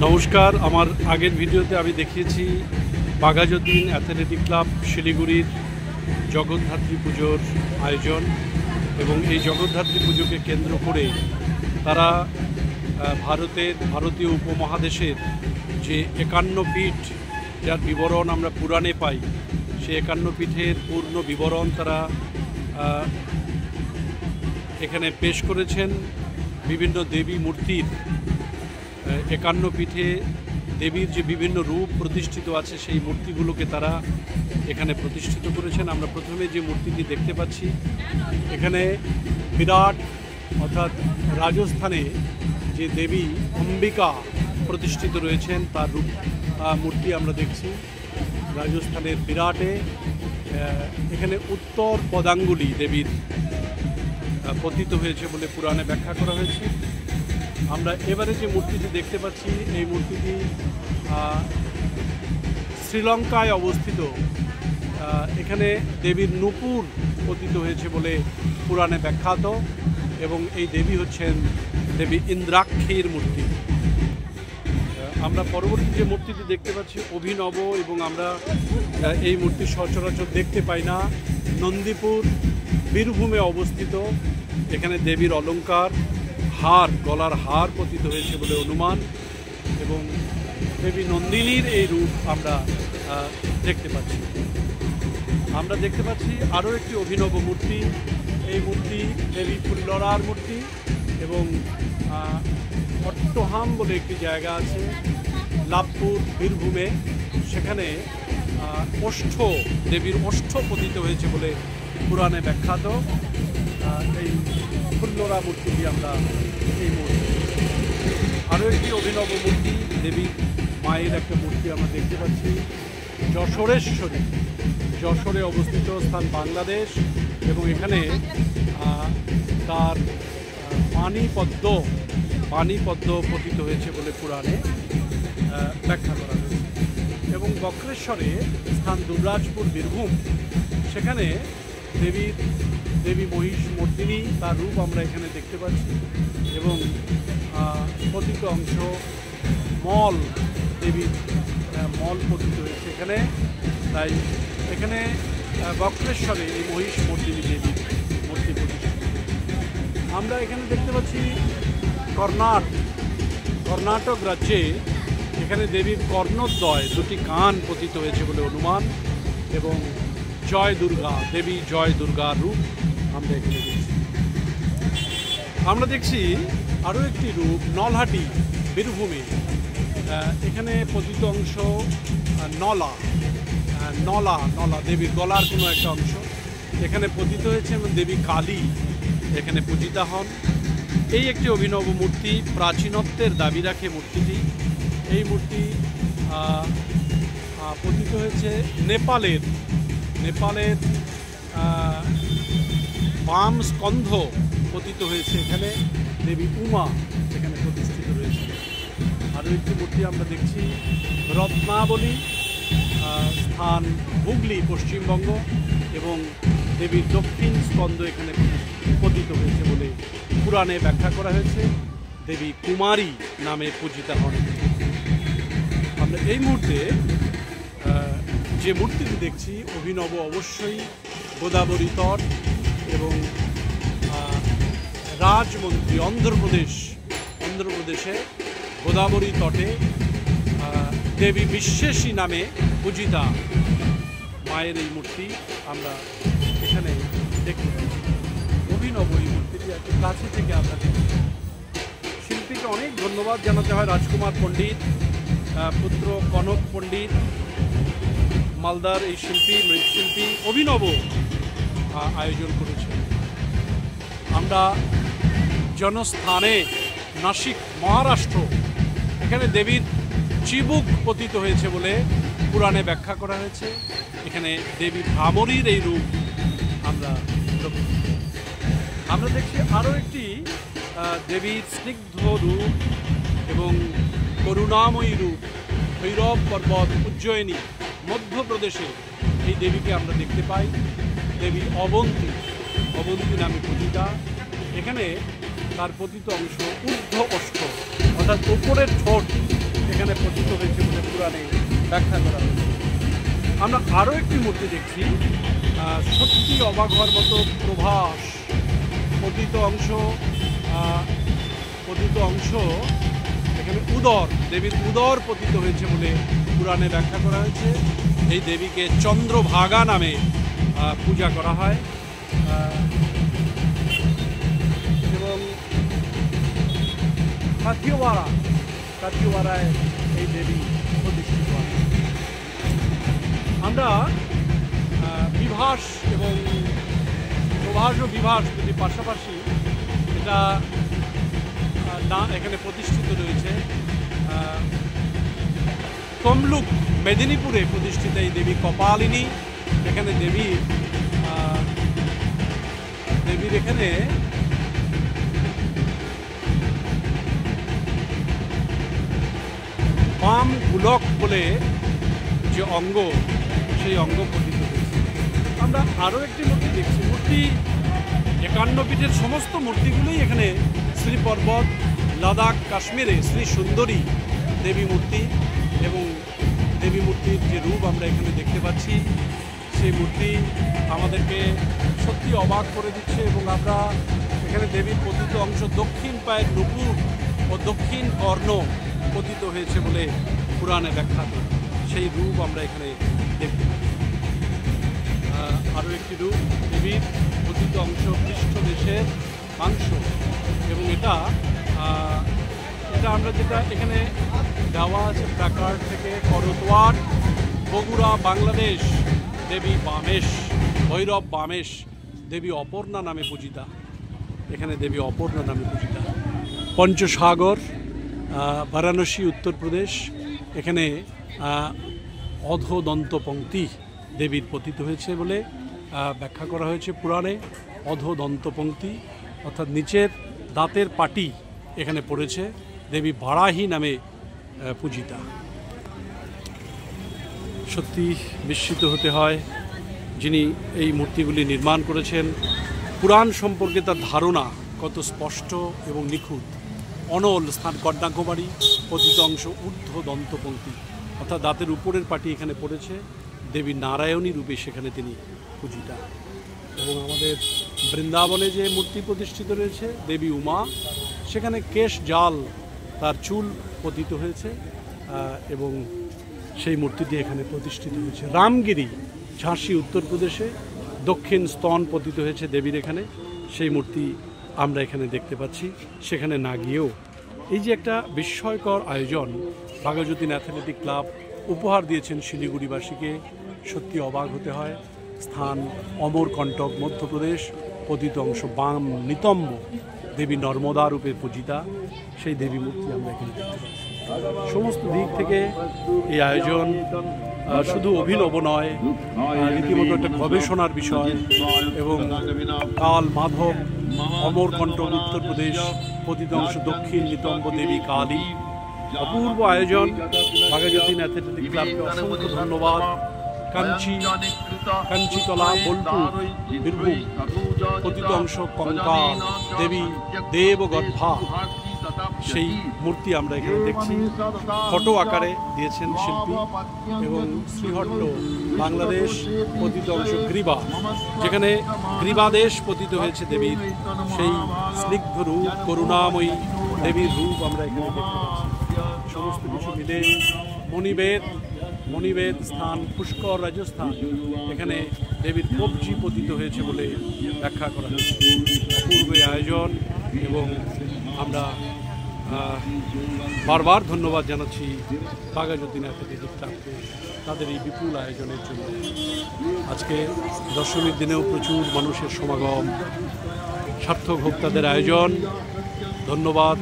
নমস্কার। আমার আগের ভিডিওতে আমি দেখিয়েছি বাঘাযতীন অ্যাথলেটিক ক্লাব শিলিগুড়ির জগদ্ধাত্রী পুজোর আয়োজন এবং এই জগদ্ধাত্রী পুজোকে কেন্দ্র করে তারা ভারতীয় উপমহাদেশের যে 51 পীঠ যার বিবরণ আমরা পুরাণে পাই, সেই 51 পীঠের পূর্ণ বিবরণ তারা এখানে পেশ করেছেন। বিভিন্ন দেবী মূর্তির 51 পীঠে দেবীর যে বিভিন্ন রূপ প্রতিষ্ঠিত আছে সেই মূর্তিগুলোকে তারা এখানে প্রতিষ্ঠিত করেছেন। আমরা প্রথমে যে মূর্তিটি দেখতে পাচ্ছি এখানে বিরাট অর্থাৎ রাজস্থানে যে দেবী অম্বিকা প্রতিষ্ঠিত রয়েছেন তার রূপ মূর্তি আমরা দেখছি রাজস্থানের বিরাটে। এখানে উত্তর পদাঙ্গুলি দেবীর পতিত হয়েছে বলে পুরাণে ব্যাখ্যা করা হয়েছে। আমরা এবারে যে মূর্তিটি দেখতে পাচ্ছি এই মূর্তিটি শ্রীলঙ্কায় অবস্থিত। এখানে দেবীর নূপুর পতিত হয়েছে বলে পুরাণে ব্যাখ্যাত এবং এই দেবী হচ্ছেন দেবী ইন্দ্রাক্ষীর মূর্তি। আমরা পরবর্তী যে মূর্তিটি দেখতে পাচ্ছি অভিনব এবং আমরা এই মূর্তি সচরাচর দেখতে পাই না। নন্দীপুর বীরভূমে অবস্থিত। এখানে দেবীর অলঙ্কার হার, গলার হার পতিত হয়েছে বলে অনুমান এবং দেবী নন্দিনীর এই রূপ আমরা দেখতে পাচ্ছি। আমরা দেখতে পাচ্ছি আরও একটি অভিনব মূর্তি। এই মূর্তি দেবী ফুল্লরার মূর্তি এবং অট্টহাম বলে একটি জায়গা আছে লাভপুর বীরভূমে, সেখানে ওষ্ঠ দেবীর ওষ্ঠ পতিত হয়েছে বলে পুরাণে ব্যাখ্যাত। এই ফুল্লরা মূর্তিটি আমরা এই মূর্তি। আরও একটি অভিনব মূর্তি দেবী মায়ের একটা মূর্তি আমরা দেখতে পাচ্ছি যশোরেশ্বরী। যশোরে অবস্থিত স্থান বাংলাদেশ এবং এখানে তার পানিপদ্ম পতিত হয়েছে বলে পুরাণে ব্যাখ্যা করা হয়েছে। এবং বক্রেশ্বরে স্থান দুবরাজপুর বীরভূম, সেখানে দেবী মহিষ মর্দিনী তার রূপ আমরা এখানে দেখতে পাচ্ছি এবং পতিত অংশ মল দেবীর মল পতিত হয়েছে এখানে। তাই এখানে বক্রেশ্বরে এই মহিষ মর্দিনী দেবীর মূর্তি প্রতিষ্ঠিত। আমরা এখানে দেখতে পাচ্ছি কর্ণাটক রাজ্যে এখানে দেবীর কর্ণদ্বয় দুটি কান পতিত হয়েছে বলে অনুমান এবং দেবী জয় দুর্গার রূপ আমরা এখানে দেখছি। আমরা দেখছি আরও একটি রূপ নলহাটি বীরভূমে। এখানে পতিত অংশ নলা দেবীর গলার কোনো একটা অংশ এখানে পতিত হয়েছে এবং দেবী কালী এখানে পূজিতা হন। এই একটি অভিনব মূর্তি, প্রাচীনত্বের দাবি রাখে মূর্তিটি। এই মূর্তি পতিত হয়েছে নেপালের বাম স্কন্ধ পতিত হয়েছে এখানে দেবী উমা এখানে প্রতিষ্ঠিত রয়েছে। আরও একটি মূর্তি আমরা দেখছি রত্নাবলী, স্থান হুগলি পশ্চিমবঙ্গ এবং দেবীর দক্ষিণ স্কন্ধ এখানে পতিত হয়েছে বলে পুরাণে ব্যাখ্যা করা হয়েছে। দেবী কুমারী নামে পূজিতা হন। আমরা এই মুহূর্তে যে মূর্তিটি দেখছি অভিনব অবশ্যই গোদাবরী তট এবং রাজমন্ত্রী অন্ধ্রপ্রদেশে গোদাবরী তটে দেবী বিশ্বেশী নামে পূজিতা মায়ের এই মূর্তি আমরা এখানে দেখতে পাচ্ছি। অভিনব এই মূর্তিটি একটু কাছে থেকে আমরা দেখি। শিল্পীকে অনেক ধন্যবাদ জানাতে হয়। রাজকুমার পণ্ডিত পুত্র কনক পণ্ডিত মালদার এই মৃৎশিল্পী অভিনব আয়োজন করেছে। আমরা জনস্থানে নাসিক মহারাষ্ট্র, এখানে দেবীর চিবুক পতিত হয়েছে বলে পুরাণে ব্যাখ্যা করা হয়েছে। এখানে দেবী ভ্রামরীর এই রূপ আমরা দেখছি। আরও একটি দেবীর স্নিগ্ধ রূপ এবং করুণাময়ী রূপ ভৈরব পর্বত উজ্জয়িনী মধ্যপ্রদেশে এই দেবীকে আমরা দেখতে পাই। দেবী অবন্তী নামে পূজিতা। এখানে তার পতিত অংশ ঊর্ধ্ব অষ্ট অর্থাৎ উপরের ঠোঁট এখানে পতিত হয়েছে বলে পুরাণে ব্যাখ্যা করা হয়েছে। আমরা আরও একটি মূর্তি দেখছি, সত্যি অবাক হওয়ার মতো প্রভাস। পতিত অংশ এখানে উদর, দেবীর উদর পতিত হয়েছে বলে পুরাণে ব্যাখ্যা করা হয়েছে। এই দেবীকে চন্দ্রভাগা নামে পূজা করা হয় এবং কাথিওয়ারায় এই দেবী প্রতিষ্ঠিত হয়। আমরা বিভাস এবং প্রভাস ও বিভাস যদি পাশাপাশি, এটা না এখানে প্রতিষ্ঠিত রয়েছে। তমলুক মেদিনীপুরে প্রতিষ্ঠিত এই দেবী কপালিনী। এখানে দেবীর এখানে বাম গুলক বলে যে অঙ্গ, সেই অঙ্গ পতিত হয়েছে। আমরা আরও একটি মূর্তি দেখছি। মূর্তি 51 পীঠের সমস্ত মূর্তিগুলোই এখানে শ্রী পর্বত, লাদাখ, কাশ্মীরে শ্রী সুন্দরী দেবী মূর্তি এবং দেবী মূর্তির যে রূপ আমরা এখানে দেখতে পাচ্ছি, সেই মূর্তি আমাদেরকে সত্যি অবাক করে দিচ্ছে। এবং আমরা এখানে দেবীর পতিত অংশ দক্ষিণ পায়ের নুপুর ও দক্ষিণ কর্ণ পতিত হয়েছে বলে পুরাণে ব্যাখ্যাত, সেই রূপ আমরা এখানে দেখতে পাচ্ছি। আরও একটি রূপ, দেবীর পতিত অংশ পৃষ্ঠদেশের মাংস এবং এটা আমরা যেটা এখানে দেওয়া আছে প্রাকার থেকে, করতোয়ার, বগুড়া, বাংলাদেশ, দেবী বামেশ, ভৈরব বামেশ, দেবী অপর্ণা নামে পূজিতা। এখানে দেবী অপর্ণা নামে পূজিতা। পঞ্চসাগর, বারাণসী, উত্তরপ্রদেশ, এখানে অধোদন্ত পঙ্ক্তি দেবীর পতিত হয়েছে বলে ব্যাখ্যা করা হয়েছে পুরাণে। অধোদন্ত পঙ্ক্তি অর্থাৎ নিচের দাঁতের পাটি এখানে পড়েছে, দেবী বারাহী নামে পূজিতা। সত্যি বিস্মিত হতে হয় যিনি এই মূর্তিগুলি নির্মাণ করেছেন। পুরাণ সম্পর্কে তার ধারণা কত স্পষ্ট এবং নিখুঁত। অনল স্থান কন্যাকুমারী, পতিত অংশ ঊর্ধ্ব দন্তপঙ্ক্তি অর্থাৎ দাঁতের উপরের পাটি এখানে পড়েছে, দেবী নারায়ণী রূপে সেখানে তিনি পূজিতা। এবং আমাদের বৃন্দাবনে যে মূর্তি প্রতিষ্ঠিত রয়েছে দেবী উমা, সেখানে কেশ জাল, তার চুল পতিত হয়েছে এবং সেই মূর্তিটি এখানে প্রতিষ্ঠিত হয়েছে। রামগিরি, ঝাঁসি, উত্তরপ্রদেশে দক্ষিণ স্তন পতিত হয়েছে দেবীর এখানে, সেই মূর্তি আমরা এখানে দেখতে পাচ্ছি। সেখানে না গিয়েও এই যে একটা বিস্ময়কর আয়োজন বাঘাযতীন অ্যাথলেটিক ক্লাব উপহার দিয়েছেন শিলিগুড়িবাসীকে, সত্যি অবাক হতে হয়। স্থান অমরকণ্টক, মধ্যপ্রদেশ, পতিত অংশ বাম নিতম্ব, দেবী নর্মদা রূপে পূজিতা, সেই দেবী মূর্তি আমরা এখানে দেখতে পাচ্ছি। সমস্ত দিক থেকে এই আয়োজন শুধু অভিনব নয়, রীতিমতো একটা গবেষণার বিষয়। এবং কাল মাধব, অমরকণ্টক, উত্তরপ্রদেশ, পতিত অংশ দক্ষিণ নিতম্ব, দেবী কালী, অপূর্ব আয়োজন। বাঘাযতীন অ্যাথলেটিক ক্লাবকে অসংখ্য ধন্যবাদ। কাঞ্চিতলা, বোলপুর, বীরভূম, পতিত অংশ কঙ্কাল, দেবী দেবগর্ভা, সেই মূর্তি আমরা এখানে দেখছি। ফটো আকারে দিয়েছেন শিল্পী। এবং শ্রীহট্ট, বাংলাদেশ, পতিত অংশ গ্রীবা, যেখানে গ্রীবাদেশ পতিত হয়েছে দেবীর, সেই স্নিগ্ধ রূপ, করুণাময়ী দেবীর রূপ আমরা এখানে দেখতে পাচ্ছি। সমস্ত কিছু মিলে মণিবেদ স্থান পুষ্কর, রাজস্থান, এখানে দেবীর কবজি পতিত হয়েছে বলে ব্যাখ্যা করা হয়েছে। অপূর্ব আয়োজন এবং আমরা বারবার ধন্যবাদ জানাচ্ছি বাঘাযতীন অ্যাথলেটিক ক্লাবকে তাদের এই বিপুল আয়োজনের জন্য। আজকে দশমীর দিনেও প্রচুর মানুষের সমাগম, সার্থক হোক তাদের আয়োজন। ধন্যবাদ।